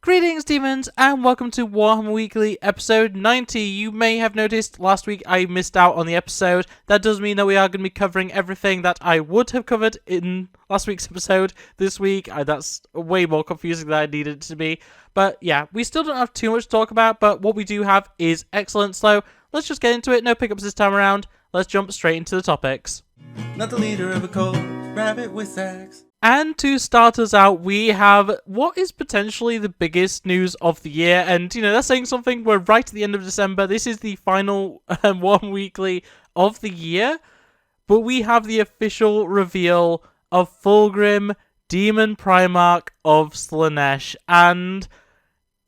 Greetings, demons, and welcome to Warhammer Weekly, episode 90. You may have noticed last week I missed out on the episode. That does mean that we are going to be covering everything that I would have covered in last week's episode this week. That's way more confusing than I needed it to be. But yeah, we still don't have too much to talk about, but what we do have is excellent. So let's just get into it. No pickups this time around. Let's jump straight into the topics. Not the leader of a cult, RabbitWithAxe. And to start us out, we have what is potentially the biggest news of the year. And, that's saying something. We're right at the end of December. This is the final Warhammer Weekly of the year. But we have the official reveal of Fulgrim, Demon Primarch of Slaanesh. And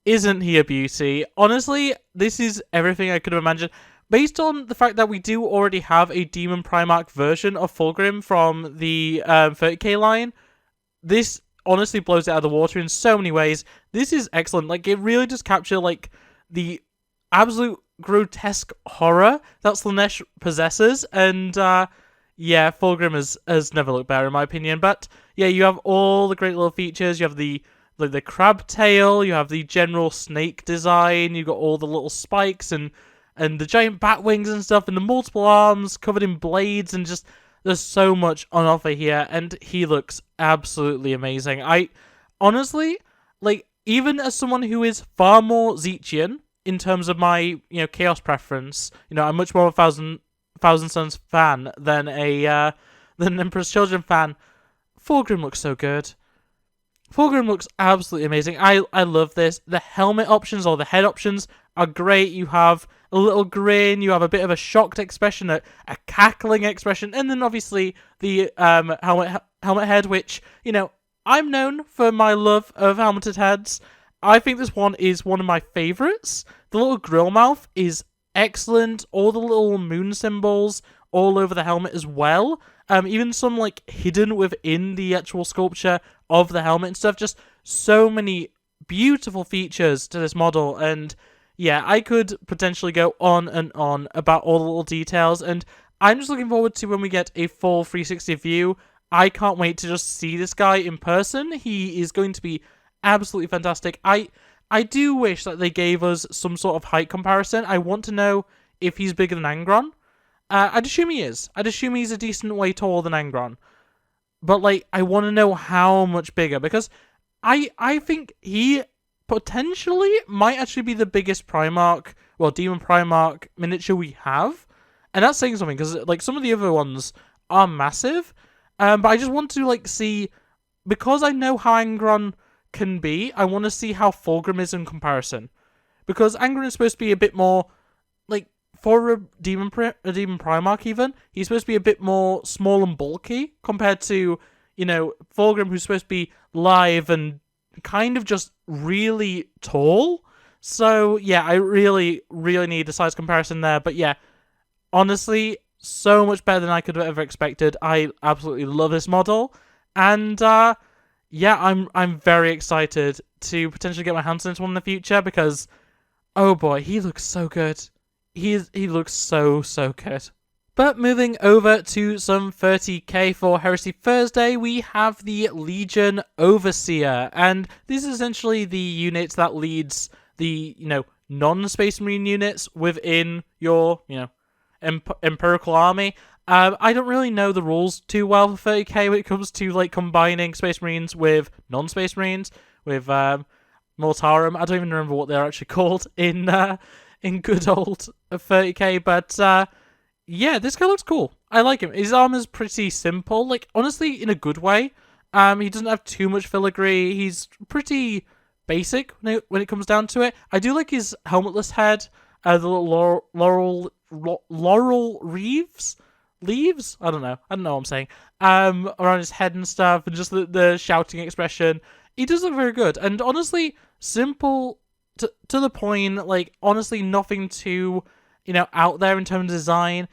isn't he a beauty? Honestly, this is everything I could have imagined. Based on the fact that we do already have a Demon Primarch version of Fulgrim from the 30k line, this honestly blows it out of the water in so many ways. This is excellent. It really does capture, the absolute grotesque horror that Slaanesh possesses. And, Fulgrim has never looked better, in my opinion. But, yeah, you have all the great little features. You have the crab tail. You have the general snake design. You've got all the little spikes and the giant bat wings and stuff, and the multiple arms covered in blades, and just, there's so much on offer here, and he looks absolutely amazing. I, honestly, even as someone who is far more Zechian, in terms of my, Chaos preference, I'm much more of a Thousand Sons fan than than Emperor's Children fan. Fulgrim looks so good. Fulgrim looks absolutely amazing. I love this. The helmet options, or the head options, are great. You have a little grin, you have a bit of a shocked expression, a cackling expression, and then obviously the helmet head, which, I'm known for my love of helmeted heads. I think this one is one of my favourites. The little grill mouth is excellent. All the little moon symbols all over the helmet as well. Even some, hidden within the actual sculpture of the helmet and stuff. Just so many beautiful features to this model, and yeah, I could potentially go on and on about all the little details, and I'm just looking forward to when we get a full 360 view. I can't wait to just see this guy in person. He is going to be absolutely fantastic. I do wish that they gave us some sort of height comparison. I want to know if he's bigger than Angron. I'd assume he is. I'd assume he's a decent way taller than Angron. But, I want to know how much bigger, because I think he potentially might actually be the biggest Primarch, Demon Primarch miniature we have. And that's saying something, because, some of the other ones are massive. But I just want to, see, because I know how Angron can be, I want to see how Fulgrim is in comparison. Because Angron is supposed to be a bit more, for a Demon Primarch even, he's supposed to be a bit more small and bulky compared to, Fulgrim, who's supposed to be live and kind of just really tall. So, yeah, I really, really need a size comparison there. But, yeah, honestly, so much better than I could have ever expected. I absolutely love this model. And, I'm very excited to potentially get my hands on this one in the future, because, oh boy, he looks so good. He looks so good. But moving over to some 30k for Heresy Thursday, we have the Legion Overseer. And this is essentially the unit that leads the, non-Space Marine units within your, Empirical Army. I don't really know the rules too well for 30k when it comes to, combining Space Marines with non-Space Marines, with Mortarum. I don't even remember what they're actually called in good old 30k, but yeah, this guy looks cool. I like him. His armor's pretty simple, honestly, in a good way. He doesn't have too much filigree. He's pretty basic when it comes down to it. I do like his helmetless head, the little laurel leaves. I don't know what I'm saying. Around his head and stuff, and just the shouting expression. He does look very good, and honestly, simple. To the point, honestly, nothing too, out there in terms of design.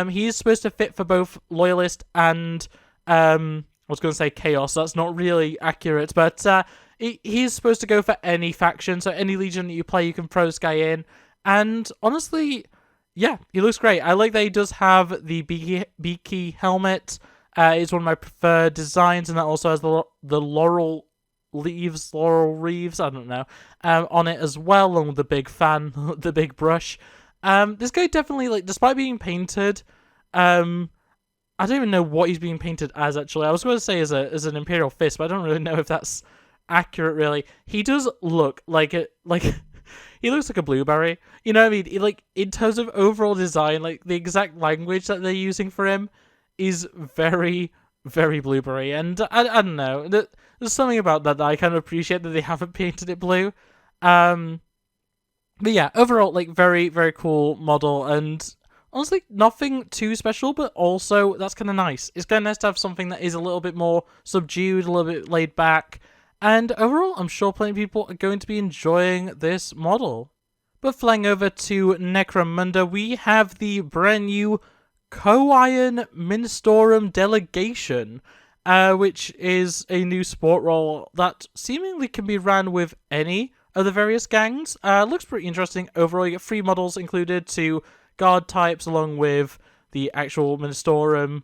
He's supposed to fit for both Loyalist and, I was going to say Chaos. That's not really accurate, but he's supposed to go for any faction, so any Legion that you play, you can throw this guy in. And honestly, yeah, he looks great. I like that he does have the beaky helmet. It's one of my preferred designs, and that also has the laurel Laurel Reeves, I don't know, on it as well, along with the big fan, the big brush. This guy definitely, like, despite being painted, I don't even know what he's being painted as, actually. I was going to say as an Imperial Fist, but I don't really know if that's accurate, really. He does look like he looks like a blueberry. You know what I mean? Like, in terms of overall design, like, the exact language that they're using for him is very, very blueberry. And I don't know. There's something about that I kind of appreciate that they haven't painted it blue. But yeah, overall, like, very, very cool model. And honestly, nothing too special, but also that's kind of nice. It's kind of nice to have something that is a little bit more subdued, a little bit laid back. And overall, I'm sure plenty of people are going to be enjoying this model. But flying over to Necromunda, we have the brand new Co-Iron Ministorum Delegation, which is a new support role that seemingly can be ran with any of the various gangs. Looks pretty interesting overall. You get 3 models included, 2 guard types, along with the actual Ministorum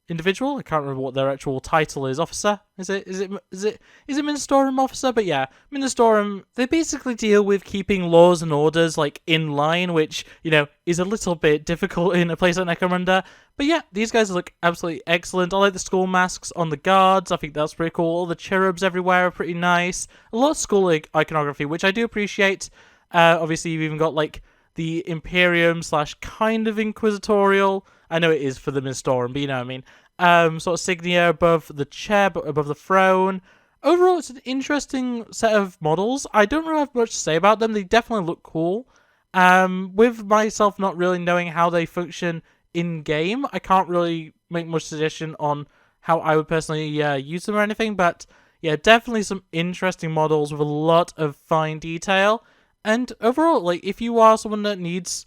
individual. I can't remember what their actual title is. Officer? Is it Ministorum officer? But yeah, Ministorum, they basically deal with keeping laws and orders like in line, which, you know, is a little bit difficult in a place like Necromunda. But yeah, these guys look absolutely excellent. I like the skull masks on the guards. I think that's pretty cool. All the cherubs everywhere are pretty nice. A lot of skull iconography, which I do appreciate. Obviously, you've even got like the Imperium / kind of Inquisitorial. I know it is for the Ministorum, but you know what I mean. Sort of signia above the chair, but above the throne. Overall, it's an interesting set of models. I don't really have much to say about them. They definitely look cool. With myself not really knowing how they function in-game, I can't really make much suggestion on how I would personally use them or anything. But yeah, definitely some interesting models with a lot of fine detail. And overall, like, if you are someone that needs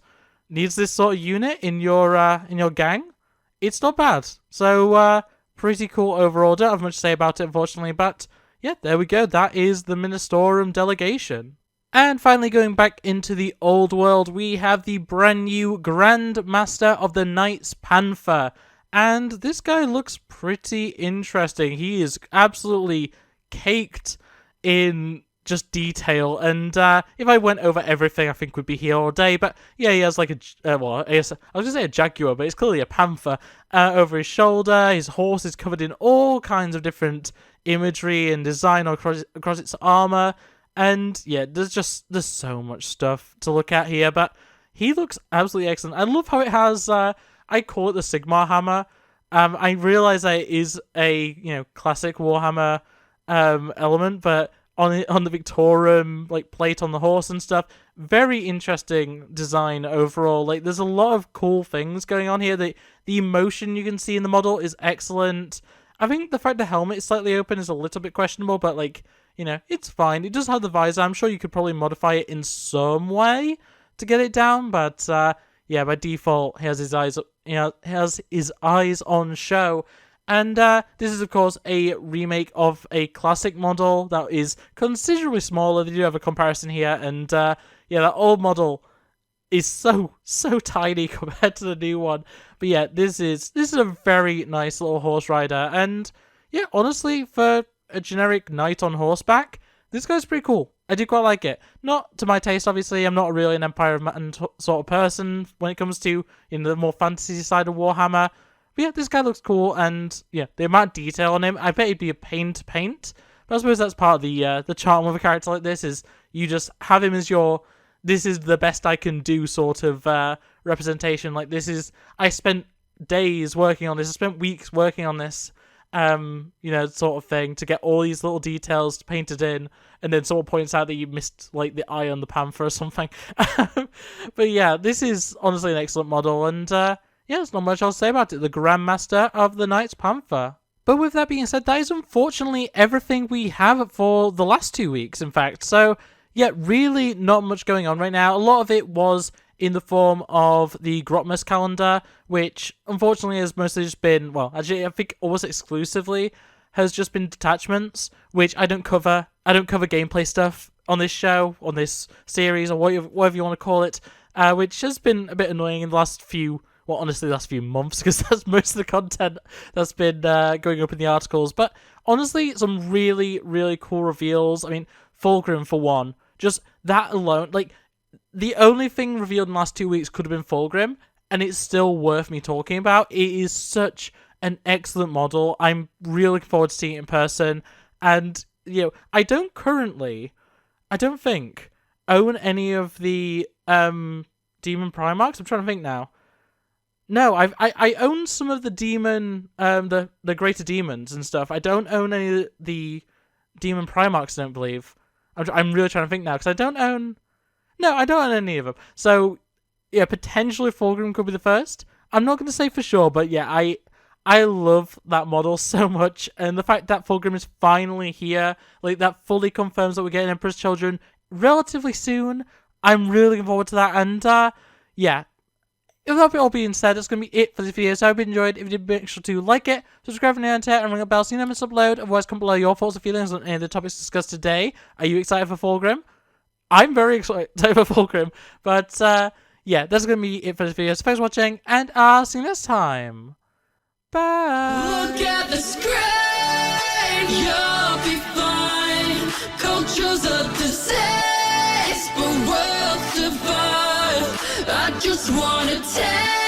this sort of unit in your gang, it's not bad. So pretty cool overall. Don't have much to say about it, unfortunately, but yeah, there we go. That is the Ministorum Delegation. And finally, going back into the old world, we have the brand new Grand Master of the Knights Panther, and this guy looks pretty interesting. He is absolutely caked in just detail, and if I went over everything, I think we'd be here all day. But yeah, he has like well, I guess I was gonna say a jaguar, but it's clearly a panther over his shoulder. His horse is covered in all kinds of different imagery and design across its armor, and yeah, there's so much stuff to look at here. But he looks absolutely excellent. I love how it has I call it the Sigmar hammer. I realize that it is a classic Warhammer element, but on the Victorum like plate on the horse and stuff, very interesting design overall. Like, there's a lot of cool things going on here. The emotion you can see in the model is excellent. I think the fact the helmet is slightly open is a little bit questionable, but like, it's fine. It does have the visor. I'm sure you could probably modify it in some way to get it down, but yeah, by default, he has his eyes on show. And this is, of course, a remake of a classic model that is considerably smaller. They do have a comparison here, and yeah, that old model is so tiny compared to the new one. But yeah, this is a very nice little horse rider, and yeah, honestly, for a generic knight on horseback, this guy's pretty cool. I do quite like it. Not to my taste, obviously. I'm not really an Empire of Man sort of person when it comes to the more fantasy side of Warhammer. But yeah, this guy looks cool, and yeah, the amount of detail on him, I bet he'd be a pain to paint. But I suppose that's part of the charm of a character like this, is you just have him as your, this is the best I can do sort of representation. Like, I spent days working on this, I spent weeks working on this, sort of thing, to get all these little details painted in, and then someone points out that you missed, like, the eye on the panther or something. But yeah, this is honestly an excellent model, and yeah, there's not much else to say about it. The Grandmaster of the Knights Panther. But with that being said, that is unfortunately everything we have for the last 2 weeks, in fact. So, yeah, really not much going on right now. A lot of it was in the form of the Grotmas calendar, which unfortunately has mostly just been, well, actually, I think almost exclusively has just been detachments, which I don't cover. I don't cover gameplay stuff on this show, on this series, or whatever you want to call it, which has been a bit annoying in the last few well, honestly, the last few months, because that's most of the content that's been going up in the articles. But honestly, some really, really cool reveals. I mean, Fulgrim, for one. Just that alone, like, the only thing revealed in the last 2 weeks could have been Fulgrim, and it's still worth me talking about. It is such an excellent model. I'm really looking forward to seeing it in person. And, I don't think, own any of the Demon Primarchs. I'm trying to think now. No, I own some of the Demon, the Greater Demons and stuff. I don't own any of the Demon Primarchs, I don't believe. I'm really trying to think now, because I don't own any of them. So, yeah, potentially Fulgrim could be the first. I'm not going to say for sure, but yeah, I love that model so much, and the fact that Fulgrim is finally here, like, that fully confirms that we're getting Emperor's Children relatively soon. I'm really looking forward to that, and yeah. With that all being said, that's going to be it for this video. So I hope you enjoyed. If you did, make sure to like it, subscribe if you're new and ring a bell so you never miss an upload. Otherwise, comment below your thoughts and feelings on any of the topics discussed today. Are you excited for Fulgrim? I'm very excited for Fulgrim. But yeah, that's going to be it for this video. So thanks for watching, and I'll see you next time. Bye. Look at the screen, you'll be fine. Culture's a disease, but worlds divine. I just wanna take